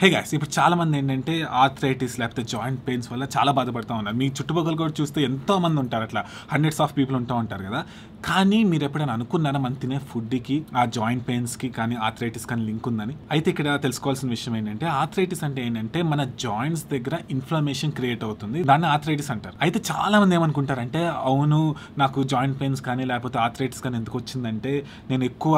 Hey guys ఇప్పుడు చాలా మంది ఏంటంటే ఆర్థరైటిస్ లేకపోతే జాయింట్ పెయిన్స్ వల్ల చాలా బాధపడుతూ ఉన్నారు. మీ చుట్టుపక్కల కూడా చూస్తే ఎంతో మంది ఉంటారు, అట్లా హండ్రెడ్స్ ఆఫ్ పీపుల్ ఉంటారు కదా. కానీ మీరు ఎప్పుడైనా అనుకున్నారా మనం తినే ఫుడ్కి ఆ జాయింట్ పెయిన్స్కి కానీ ఆర్థరైటిస్ కానీ లింక్ ఉందని? అయితే ఇక్కడ తెలుసుకోవాల్సిన విషయం ఏంటంటే ఆర్థరైటిస్ అంటే ఏంటంటే మన జాయింట్స్ దగ్గర ఇన్ఫ్లమేషన్ క్రియేట్ అవుతుంది, దాన్ని ఆర్థరైటిస్ అంటారు. అయితే చాలా మంది ఏమనుకుంటారంటే అవును నాకు జాయింట్ పెయిన్స్ కానీ లేకపోతే ఆర్థరైటిస్ కానీ ఎందుకు వచ్చిందంటే నేను ఎక్కువ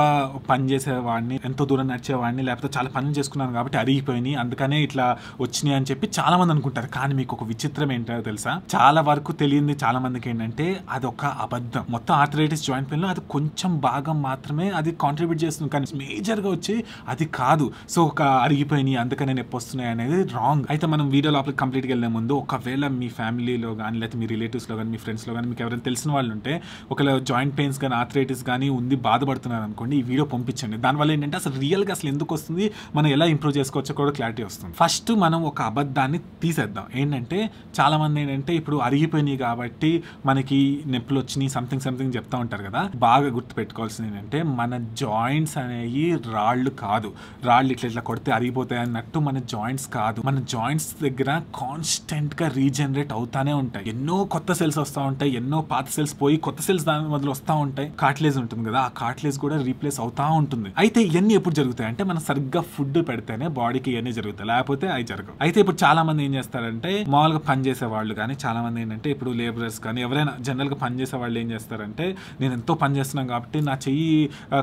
పని చేసేవాడిని, ఎంతో దూరం నడిచేవాడిని, లేకపోతే చాలా పనులు చేసుకున్నాను కాబట్టి అరిగిపోయినాయి అందుకనే ఇట్లా వచ్చినాయి అని చెప్పి చాలా మంది అనుకుంటారు. కానీ మీకు ఒక విచిత్రం ఏంటో తెలుసా? చాలా వరకు తెలియంది చాలా మందికి ఏంటంటే అదొక అబద్ధం. మొత్తం ఆర్థరైటిస్ జాయింట్ పెయిన్ లో అది కొంచెం భాగం మాత్రమే అది కాంట్రిబ్యూట్ చేస్తుంది, కానీ మేజర్ గా వచ్చి అది కాదు. సో ఒక అరిగిపోయినాయి అందుకనే నొప్పి వస్తున్నాయి అనేది రాంగ్. అయితే మనం వీడియో లోపల కంప్లీట్ గా వెళ్లే ముందు ఒకవేళ మీ ఫ్యామిలీలో కానీ లేకపోతే మీ రిలేటివ్స్ లో కానీ మీ ఫ్రెండ్స్ లో కానీ మీకు ఎవరైనా తెలిసిన వాళ్ళు ఉంటే ఒకవేళ జాయింట్ పెయిన్స్ కానీ ఆర్థరైటిస్ కానీ ఉంది బాధపడుతున్నారు అనుకోండి, ఈ వీడియో పంపించండి. దానివల్ల ఏంటంటే అసలు రియల్ గా అసలు ఎందుకు వస్తుంది, మనం ఎలా ఇంప్రూవ్ చేసుకోవచ్చో కూడా క్లారిటీ వస్తుంది. ఫస్ట్ మనం ఒక అబద్ధాన్ని తీసేద్దాం. ఏంటంటే చాలా మంది ఏంటంటే ఇప్పుడు అరిగిపోయినాయి కాబట్టి మనకి నొప్పులు వచ్చినాయి సంథింగ్ చెప్తా ఉంటారు కదా. బాగా గుర్తు పెట్టుకోవాల్సింది ఏంటంటే మన జాయింట్స్ అనేవి రాళ్ళు కాదు. రాళ్ళు ఇట్లా కొడితే అరిగిపోతాయి అన్నట్టు మన జాయింట్స్ కాదు. మన జాయింట్స్ దగ్గర కాన్స్టెంట్ గా రీజనరేట్ అవుతానే ఉంటాయి. ఎన్నో కొత్త సెల్స్ వస్తూ ఉంటాయి, ఎన్నో పాత సెల్స్ పోయి కొత్త సెల్స్ దాని మొదలు వస్తూ ఉంటాయి. కార్టిలేజ్ ఉంటుంది కదా, ఆ కార్టిలేజ్ కూడా రీప్లేస్ అవుతా ఉంటుంది. అయితే ఇవన్నీ ఎప్పుడు జరుగుతాయి అంటే మనం సరిగ్గా ఫుడ్ పెడితేనే బాడీకి ఇవన్నీ జరుగుతాయి, లేకపోతే అవి జరగవు. అయితే ఇప్పుడు చాలా మంది ఏం చేస్తారంటే మామూలుగా పని చేసే వాళ్ళు కానీ చాలా మంది ఏంటంటే ఇప్పుడు లేబరర్స్ కానీ ఎవరైనా జనరల్ గా పని చేసే వాళ్ళు ఏం చేస్తారంటే నేను ఎంతో పని చేస్తున్నాను కాబట్టి నా చెయ్యి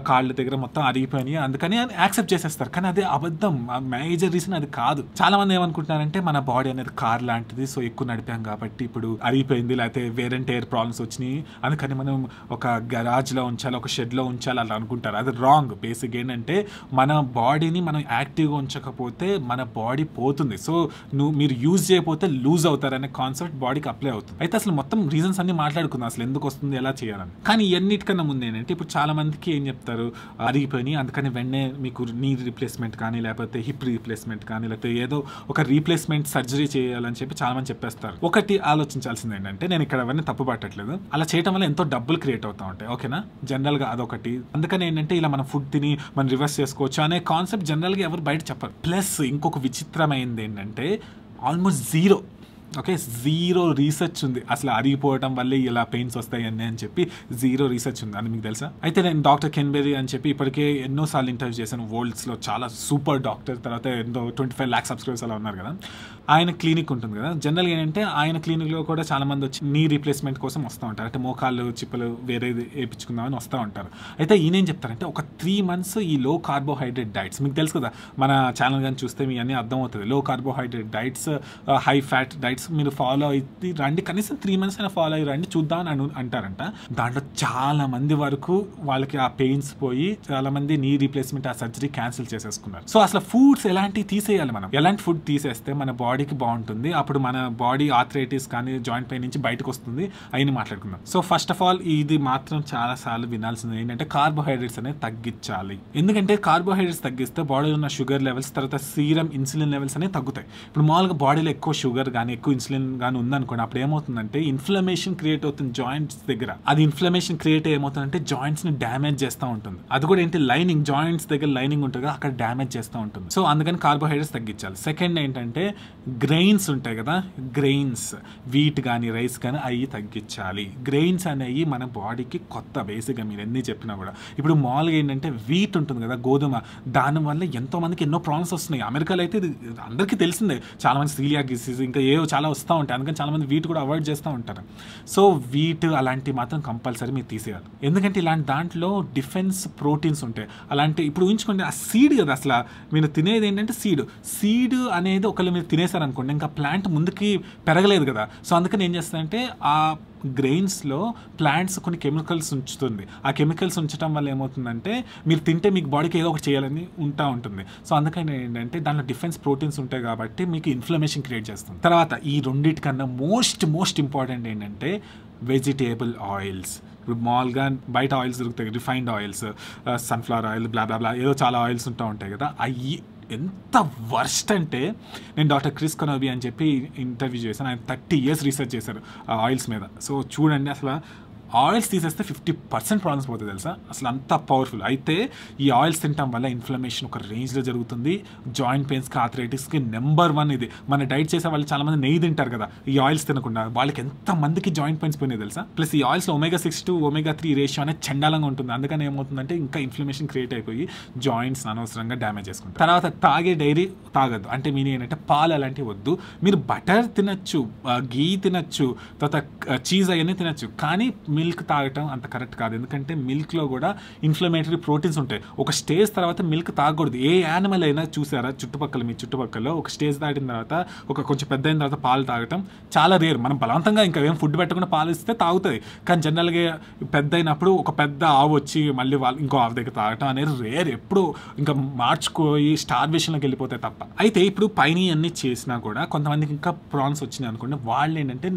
కాళ్ళ దగ్గర మొత్తం అరిగిపోయినాయి అందుకని యాక్సెప్ట్ చేసేస్తారు. కానీ అదే అబద్ధం. మేజర్ రీజన్ అది కాదు. చాలా మంది ఏమనుకుంటున్నారంటే మన బాడీ అనేది కార్ లాంటిది, సో ఎక్కువ నడిపాం కాబట్టి ఇప్పుడు అరిగిపోయింది, లేకపోతే వేరే ఎయిర్ ప్రాబ్లమ్స్ వచ్చినాయి అందుకని మనం ఒక గరాజ్ లో ఉంచాలి, ఒక షెడ్ లో ఉంచాలి అలా అనుకుంటారు. అది రాంగ్. బేసిక్ ఏంటంటే మన బాడీని మనం యాక్టివ్గా ఉంచకపోతే మన బాడీ పోతుంది. సో మీరు యూజ్ చేయకపోతే లూజ్ అవుతారు అనే కాన్సెప్ట్ బాడీకి అప్లై అవుతుంది. అయితే అసలు మొత్తం రీజన్స్ అన్ని మాట్లాడుకుందాం అసలు ఎందుకు వస్తుంది, ఎలా చేయాలని. కానీ ఇవన్నిటికన్నా ముందు ఏంటంటే ఇప్పుడు చాలా మందికి ఏం చెప్తారు, అరిగిపోయినాయి అందుకని వెంటనే మీకు నీ రీప్లేస్మెంట్ కానీ లేకపోతే హిప్ రీప్లేస్మెంట్ కానీ లేకపోతే ఏదో ఒక రీప్లేస్మెంట్ సర్జరీ చేయాలని చెప్పి చాలా మంది చెప్పేస్తారు. ఒకటి ఆలోచించాల్సింది ఏంటంటే నేను ఇక్కడ అవన్నీ తప్పు పట్టట్లేదు, అలా చేయడం వల్ల ఎంతో డబ్బులు క్రియేట్ అవుతా ఉంటాయి, ఓకేనా. జనరల్ గా అదొకటి. అందుకని ఏంటంటే ఇలా మనం ఫుడ్ తిని మనం రివర్స్ చేసుకోవచ్చు అనే కాన్సెప్ట్ జనరల్ గా ఎవరు బయట చెప్పరు. ప్లస్ ఇంకొక విచిత్రమైనది ఏంటంటే ఆల్మోస్ట్ జీరో రీసెర్చ్ ఉంది అసలు అరిగిపోవడం వల్లే ఇలా పెయిన్స్ వస్తాయి అని చెప్పి జీరో రీసెర్చ్ ఉంది అని మీకు తెలుసా? అయితే నేను డాక్టర్ కెన్ బెర్రీ అని చెప్పి ఇప్పటికే ఎన్నోసార్లు ఇంటర్వ్యూ చేశాను. వరల్డ్స్లో చాలా సూపర్ డాక్టర్, తర్వాత ఎంతో 25 lakhs సబ్స్క్రైబర్స్ అలా ఉన్నారు కదా. ఆయన క్లినిక్ ఉంటుంది కదా, జనరల్గా ఏంటంటే ఆయన క్లినిక్లో కూడా చాలా మంది వచ్చి నీ రీప్లేస్మెంట్ కోసం వస్తూ ఉంటారు, అంటే మోకాళ్ళు చిప్పలు వేరేది వేయించుకుందామని వస్తూ ఉంటారు. అయితే ఈయన ఏం చెప్తారంటే ఒక 3 months ఈ లో కార్బోహైడ్రేట్ డైట్స్, మీకు తెలుసు కదా మన ఛానల్ కానీ చూస్తే మీ అన్నీ అర్థమవుతుంది. లో carbohydrate diets, high fat diets మీరు ఫాలో అయితే రండి, కనీసం 3 months అయినా ఫాలో అయ్యి రండి చూద్దాం అని అంటారంట. దాంట్లో చాలా మంది వరకు వాళ్ళకి ఆ పెయిన్స్ పోయి చాలా మంది నీ రీప్లేస్మెంట్ ఆ సర్జరీ క్యాన్సిల్ చేసేసుకున్నారు. సో అసలు ఫుడ్స్ ఎలాంటివి తీసేయాలి, మనం ఎలాంటి ఫుడ్ తీసేస్తే మన బాడీకి బాగుంటుంది, అప్పుడు మన బాడీ ఆర్థరైటిస్ కానీ జాయింట్ పెయిన్ నుంచి బయటకు వస్తుంది అయిన మాట్లాడుకుందాం. సో ఫస్ట్ ఆఫ్ ఆల్ ఇది మాత్రం చాలా సార్లు వినాల్సింది ఏంటంటే కార్బోహైడ్రేట్స్ అనేది తగ్గించాలి. ఎందుకంటే కార్బోహైడ్రేట్స్ తగ్గిస్తే బాడీలో ఉన్న షుగర్ లెవెల్స్ తర్వాత సీరం ఇన్సులిన్ లెవెల్స్ అనేవి తగ్గుతాయి. ఇప్పుడు మామూలుగా బాడీలో ఎక్కువ షుగర్ కానీ ఎక్కువ ఇన్సులిన్ కానీ ఉందనుకోండి, అప్పుడు ఏమవుతుందంటే ఇన్ఫ్లమేషన్ క్రియేట్ అవుతుంది జాయింట్స్ దగ్గర. అది ఇన్ఫ్లమేషన్ క్రియేట్ ఏమవుతుందంటే జాయింట్స్ ని డ్యామేజ్ చేస్తూ ఉంటుంది. అది కూడా ఏంటి లైనింగ్, జాయింట్స్ దగ్గర లైనింగ్ ఉంటుంది కదా అక్కడ డ్యామేజ్ చేస్తూ ఉంటుంది. సో అందుకని కార్బోహైడ్రేట్స్ తగ్గించాలి. సెకండ్ ఏంటంటే గ్రెయిన్స్ ఉంటాయి కదా, గ్రెయిన్స్ వీట్ కానీ రైస్ కానీ అవి తగ్గించాలి. గ్రెయిన్స్ అనేవి మన బాడీకి కొత్త, బేసిక్గా మీరు ఎన్ని చెప్పినా కూడా. ఇప్పుడు మామూలుగా ఏంటంటే వీట్ ఉంటుంది కదా గోధుమ, దానివల్ల ఎంతో మందికి ఎన్నో ప్రాబ్లమ్స్ వస్తున్నాయి. అమెరికాలో అయితే ఇది అందరికీ తెలిసిందే, చాలా మంది సీలియాక్ డిసీజ్ ఇంకా ఏవో చాలా వస్తూ ఉంటాయి, అందుకని చాలా మంది వీట్ కూడా అవాయిడ్ చేస్తూ ఉంటారు. సో వీట్ అలాంటివి మాత్రం కంపల్సరీ మీరు తీసేయాలి. ఎందుకంటే ఇలాంటి దాంట్లో డిఫెన్స్ ప్రోటీన్స్ ఉంటాయి. అలాంటి ఇప్పుడు ఊహించుకోండి ఆ సీడ్ కదా, అసలు మీరు తినేది ఏంటంటే సీడ్ అనేది ఒకళ్ళు మీరు తినేసారనుకోండి ఇంకా ప్లాంట్ ముందుకి పెరగలేదు కదా. సో అందుకని ఏం చేస్తారంటే ఆ గ్రెయిన్స్లో ప్లాంట్స్ కొన్ని కెమికల్స్ ఉంచుతుంది. ఆ కెమికల్స్ ఉంచడం వల్ల ఏమవుతుందంటే మీరు తింటే మీకు బాడీకి ఏదో ఒకటి చేయాలని ఉంటుంది. సో అందుకని ఏంటంటే దాంట్లో డిఫెన్స్ ప్రోటీన్స్ ఉంటాయి కాబట్టి మీకు ఇన్ఫ్లమేషన్ క్రియేట్ చేస్తుంది. తర్వాత ఈ రెండింటికన్నా మోస్ట్ ఇంపార్టెంట్ ఏంటంటే వెజిటేబుల్ ఆయిల్స్. ఇప్పుడు మామూలుగా బయట ఆయిల్స్ దొరుకుతాయి, రిఫైన్డ్ ఆయిల్స్, సన్ఫ్లవర్ ఆయిల్, బ్లా ఏదో చాలా ఆయిల్స్ ఉంటాయి కదా. అవి ఎంత వర్స్ట్ అంటే నేను డాక్టర్ క్రిస్ కొనోబీ అని చెప్పి ఇంటర్వ్యూ చేశాను. ఆయన 30 years రీసెర్చ్ చేశారు ఆ ఆయిల్స్ మీద. సో చూడండి అసలు ఆయిల్స్ తీసేస్తే 50% ప్రాబ్లమ్స్ పోతుంది తెలుసా, అసలు అంత పవర్ఫుల్. అయితే ఈ ఆయిల్స్ తినడం వల్ల ఇన్ఫ్లమేషన్ ఒక రేంజ్లో జరుగుతుంది. జాయింట్ పెయిన్స్కి, ఆర్థరైటిస్కి నెంబర్ 1 ఇది. మన డైట్ చేసే వాళ్ళు చాలామంది నెయ్యి తింటారు కదా ఈ ఆయిల్స్ తినకుండా, వాళ్ళకి ఎంతమందికి జాయింట్ పెయిన్స్ పోయినాయి తెలుసా. ప్లస్ ఈ ఆయిల్స్లో omega-6 to omega-3 రేషియో అనేది చండాలంగా ఉంటుంది. అందుకని ఏమవుతుందంటే ఇంకా ఇన్ఫ్లమేషన్ క్రియేట్ అయిపోయి జాయింట్స్ అనవసరంగా డ్యామేజ్ చేసుకుంటారు. తర్వాత తాగే డైరీ తాగద్దు, అంటే మీన్ ఏంటంటే పాలు అలాంటివి వద్దు. మీరు బటర్ తినచ్చు, గీ తినచ్చు, తర్వాత చీజ్ అవన్నీ తినచ్చు, కానీ మిల్క్ తాగటం అంత కరెక్ట్ కాదు. ఎందుకంటే మిల్క్లో కూడా ఇన్ఫ్లమేటరీ ప్రోటీన్స్ ఉంటాయి. ఒక స్టేజ్ తర్వాత మిల్క్ తాగకూడదు. ఏ యానిమల్ అయినా చూసారా మీ చుట్టుపక్కల ఒక స్టేజ్ దాటిన తర్వాత, ఒక కొంచెం పెద్ద అయిన తర్వాత పాలు తాగటం చాలా రేర్. మనం బలవంతంగా ఇంకా ఏం ఫుడ్ పెట్టకుండా పాలు ఇస్తే తాగుతుంది, కానీ జనరల్గా పెద్ద అయినప్పుడు ఒక పెద్ద ఆవు వచ్చి మళ్ళీ వాళ్ళు ఇంకో ఆవు దగ్గర తాగటం అనేది రేర్. ఎప్పుడు ఇంకా మార్చుకోయి స్టార్వేషన్లోకి వెళ్ళిపోతాయి తప్ప. అయితే ఇప్పుడు పైన అన్ని చేసినా కూడా కొంతమందికి ఇంకా ప్రాన్స్ వచ్చినాయి అనుకోండి, వాళ్ళు ఏంటంటే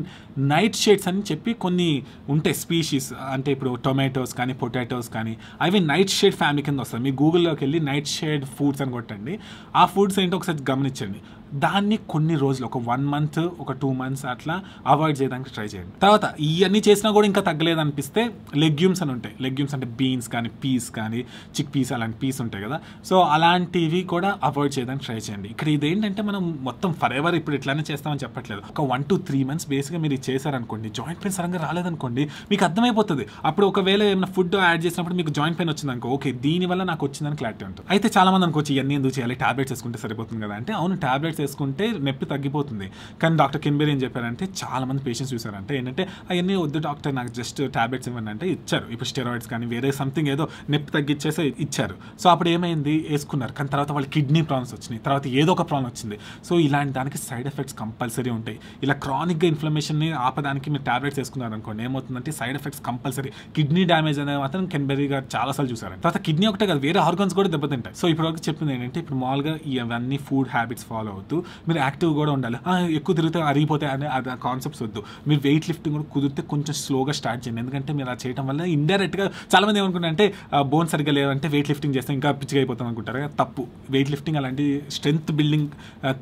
నైట్ షేడ్స్ అని చెప్పి కొన్ని ఉంటాయి స్పీషీస్, అంటే ఇప్పుడు టొమాటోస్ కానీ పొటాటోస్ కానీ అవి నైట్ షేడ్ ఫ్యామిలీ కింద వస్తాయి. మీ గూగుల్లోకి వెళ్ళి నైట్ షేడ్ ఫుడ్స్ అని కొట్టండి, ఆ ఫుడ్స్ ఏంటో ఒకసారి గమనించండి. దాన్ని కొన్ని రోజులు, ఒక 1 month, ఒక 2 months అట్లా అవాయిడ్ చేయడానికి ట్రై చేయండి. తర్వాత ఇవన్నీ చేసినా కూడా ఇంకా తగ్గలేదు అనిపిస్తే లెగ్యూమ్స్ అని ఉంటాయి. లెగ్యూమ్స్ అంటే బీన్స్ కానీ, పీస్ కానీ, చిక్ పీస్ అలాంటి పీస్ ఉంటాయి కదా, సో అలాంటివి కూడా అవాయిడ్ చేయడానికి ట్రై చేయండి. ఇక్కడ ఇదేంటంటే మనం మొత్తం ఫర్ ఎవర్ ఇప్పుడు ఇట్లానే చేస్తామని చెప్పట్లేదు. ఒక 1 to 3 months బేసిక్గా మీరు చేశారనుకోండి, జాయింట్ పెయిన్ సరంగా రాలేదనుకోండి, మీకు అర్థమైపోతుంది. అప్పుడు ఒకవేళ ఏమైనా ఫుడ్ యాడ్ చేసినప్పుడు మీకు జాయింట్ పెయిన్ వచ్చింది అనుకో, ఓకే దీనివల్ల నాకు వచ్చిందని క్లారిటీ ఉంటుంది. అయితే చాలా మంది అనుకోవచ్చు ఇవన్నీ ఎందుకు చేయాలి, టాబ్లెట్స్ వేసుకుంటే సరిపోతుంది కదా అంటే, అవును టాబ్లెట్స్ వేసుకుంటే నొప్పి తగ్గిపోతుంది. కానీ డాక్టర్ కిన్బెరీ ఏం చెప్పారంటే, చాలా మంది పేషెంట్స్ చూసారంటే ఏంటంటే అవన్నీ వద్దు డాక్టర్ నాకు జస్ట్ టాబ్లెట్స్ ఇవ్వండి అంటే ఇచ్చారు. ఇప్పుడు స్టెరాయిడ్స్ కానీ వేరే సంథింగ్ ఏదో నొప్పి తగ్గించేసి ఇచ్చారు. సో అప్పుడు ఏమైంది, వేసుకున్నారు, కానీ తర్వాత వాళ్ళు కిడ్నీ ప్రాబ్లమ్స్ వచ్చినాయి, తర్వాత ఏదో ఒక ప్రాబ్లం వచ్చింది. సో ఇలాంటి దానికి సైడ్ ఎఫెక్ట్స్ కంపల్సరీ ఉంటాయి. ఇలా క్రానిక్గా ఇన్ఫ్లమేషన్ని ఆపడానికి మీరు టాబ్లెట్స్ వేసుకున్నారు అనుకోండి, ఏమవుతుందంటే side effects compulsory. Kidney damage అనేది మాత్రం కిన్బెరీ గారు చాలాసార్లు చూసారు. తర్వాత కిడ్నీ ఒకటే కాదు, వేరే ఆర్గన్స్ కూడా దెబ్బతింటాయి. సో ఇప్పుడు చెప్పింది ఏంటంటే, ఇప్పుడు మామూలుగా ఇవన్నీ ఫుడ్ హ్యాబిట్స్ ఫాలో అవుతూ మీరు యాక్టివ్ కూడా ఉండాలి. ఎక్కువ తిరిగితే అరిగిపోతే అనే అది కాన్సెప్ట్స్ వద్దు. మీరు వెయిట్ లిఫ్టింగ్ కూడా కుదిరితే కొంచెం స్లోగా స్టార్ట్ చేయండి. ఎందుకంటే మీరు అలా చేయడం వల్ల ఇండైరెక్ట్గా చాలా మంది ఏమనుకుంటారంటే బోన్ సరిగ్గా లేదంటే వెయిట్ లిఫ్టింగ్ చేస్తే ఇంకా పిచ్చిగా అయిపోతాం అనుకుంటారు. తప్పు. వెయిట్ లిఫ్టింగ్ అలాంటి స్ట్రెంత్ బిల్డింగ్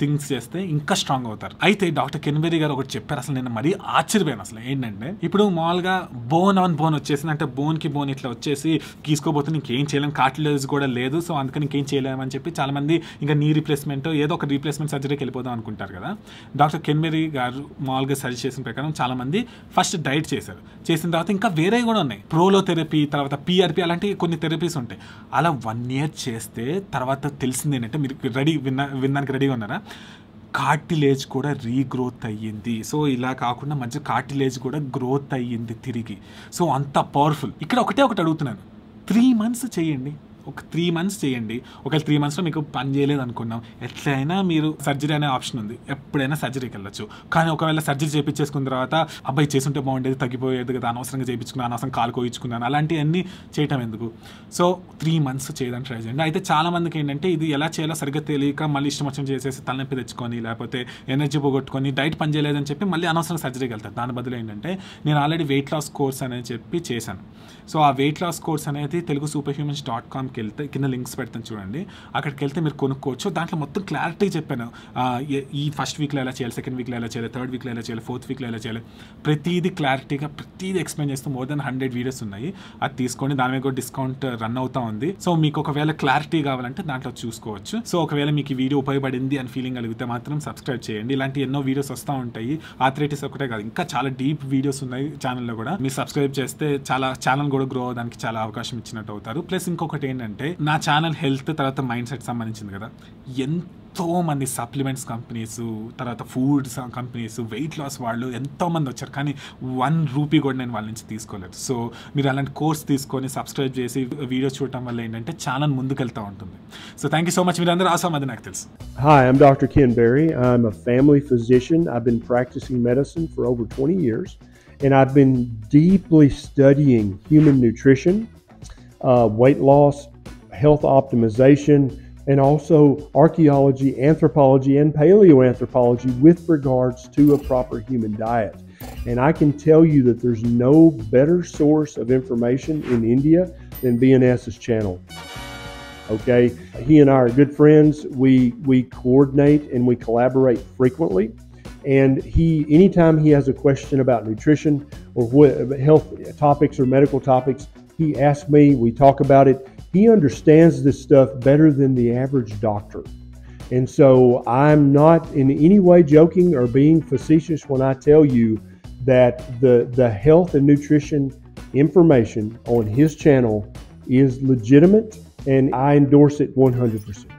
థింగ్స్ చేస్తే ఇంకా స్ట్రాంగ్ అవుతారు. అయితే డాక్టర్ కిన్బెరీ గారు ఒకటి చెప్పారు, అసలు నేను మరీ ఆశ్చర్యపోయాను. అసలు ఏంటంటే, ఇప్పుడు మామూలుగా బోన్ ఆన్ బోన్ వచ్చేసింది అంటే బోన్కి బోన్ ఇట్లా వచ్చేసి గీసుకోబోతుంది, ఇంకేం చేయలేము, కార్టిలేజ్ కూడా లేదు, సో అందుకని ఇంకేం చేయలేమని చెప్పి చాలా మంది ఇంకా నీ రీప్లేస్మెంట్ ఏదో ఒక రీప్లేస్మెంట్ సర్జరీకి వెళ్ళిపోదాం అనుకుంటారు కదా. డాక్టర్ కిన్బెరీ గారు మామూలుగా సజెస్ట్ చేసిన ప్రకారం చాలా మంది ఫస్ట్ డైట్ చేశారు. చేసిన తర్వాత ఇంకా వేరే కూడా ఉన్నాయి, ప్రోలో థెరపీ, తర్వాత PRP అలాంటి కొన్ని థెరపీస్ ఉంటాయి. అలా 1 year చేస్తే తర్వాత తెలిసింది ఏంటంటే, మీరు వినడానికి రెడీగా ఉన్నారా, కార్టిలేజ్ కూడా రీగ్రోత్ అయ్యింది. సో ఇలా కాకుండా మధ్య కార్టిలేజ్ కూడా గ్రోత్ అయ్యింది తిరిగి. సో అంత పవర్ఫుల్. ఇక్కడ ఒకటి అడుగుతున్నాను, 3 months చేయండి, ఒక 3 months చేయండి. ఒకవేళ 3 monthsలో మీకు పని చేయలేదు అనుకున్నాం, ఎట్లయినా మీరు సర్జరీ అనే ఆప్షన్ ఉంది, ఎప్పుడైనా సర్జరీకి వెళ్ళొచ్చు. కానీ ఒకవేళ సర్జరీ చేయించేసుకున్న తర్వాత అబ్బాయి చేసుంటే బాగుండేది, తగ్గిపోయేది కదా, అనవసరంగా చేయించుకున్నాను, అనవసరం కాలు కోయించుకున్నాను, అలాంటివన్నీ చేయటం ఎందుకు. సో 3 months చేయడానికి ట్రై చేయండి. అయితే చాలా మందికి ఏంటంటే ఇది ఎలా చేయాలో సరిగ్గా తెలియక మళ్ళీ ఇష్టం వచ్చిన చేసేసి తలనొప్పి తెచ్చుకొని, లేకపోతే ఎనర్జీ పోగొట్టుకొని, డైట్ పని చేయలేదని చెప్పి మళ్ళీ అనవసరంగా సర్జరీకి వెళ్తారు. దాని బదులు ఏంటంటే, నేను ఆల్రెడీ వెయిట్ లాస్ కోర్స్ అనేది చెప్పి చేశాను. సో ఆ వెయిట్ లాస్ కోర్స్ అనేది తెలుగు superhumans.comకి వెళ్తే కింద లింక్స్ పెడతాను చూడండి, అక్కడికి వెళ్తే మీరు కొనుక్కోవచ్చు. దాంట్లో మొత్తం క్లారిటీ చెప్పాను, ఈ ఫస్ట్ వీక్లో ఎలా చేయాలి, సెకండ్ వీక్లో ఎలా చేయాలి, థర్డ్ వీక్లో ఎలా చేయాలి, ఫోర్త్ వీక్లో ఎలా చేయాలి, ప్రతిదీ క్లారిటీగా ప్రతిదీ ఎక్స్ప్లెయిన్ చేస్తూ more than 100 వీడియోస్ ఉన్నాయి. అది తీసుకోండి, దాని మీద కూడా డిస్కౌంట్ రన్ అవుతా ఉంది. సో మీకు ఒకవేళ క్లారిటీ కావాలంటే దాంట్లో చూసుకోవచ్చు. సో ఒకవేళ మీకు ఈ వీడియో ఉపయోగపడింది అని ఫీలింగ్ కలిగితే మాత్రం సబ్స్క్రైబ్ చేయండి. ఇలాంటి ఎన్నో వీడియోస్ వస్తూ ఉంటాయి. ఆర్థరైటిస్ ఒకటే కాదు, ఇంకా చాలా డీప్ వీడియోస్ ఉన్నాయి ఛానల్లో కూడా. మీరు సబ్స్క్రైబ్ చేస్తే చాలా ఛానల్ కూడా గ్రో అవడానికి చాలా అవకాశం ఇచ్చినట్టు అవుతారు. ప్లస్ ఇంకొకటి ఏంటంటే, నా ఛానల్ హెల్త్ తర్వాత మైండ్ సెట్ సంబంధించింది కదా, ఎంతో మంది సప్లిమెంట్స్ కంపెనీస్, తర్వాత ఫుడ్స్ కంపెనీస్, వెయిట్ లాస్ వాళ్ళు ఎంతోమంది వచ్చారు, కానీ 1 రూపీ కూడా నేను వాళ్ళ నుంచి తీసుకోలేదు. సో మీరు అలాంటి కోర్స్ తీసుకొని సబ్స్క్రైబ్ చేసి వీడియో చూడటం వల్ల ఏంటంటే ఛానల్ ముందుకెళ్తూ ఉంటుంది. So thank you so much. మీరు అందరూ ఆసం, అది నాకు తెలుసు. Hi, I'm Dr. Ken Berry. I'm a family physician. I've been practicing medicine for over 20 years, and I've been deeply studying human nutrition, weight loss, health optimization, and also archaeology, anthropology, and paleoanthropology with regards to a proper human diet. And I can tell you that there's no better source of information in India than BNS's channel. Okay, he and I are good friends. We coordinate and we collaborate frequently. And anytime he has a question about nutrition or what health topics or medical topics, he asks me, we talk about it. He understands this stuff better than the average doctor. And so I'm not in any way joking or being facetious when I tell you that the health and nutrition information on his channel is legitimate, and I endorse it 100%.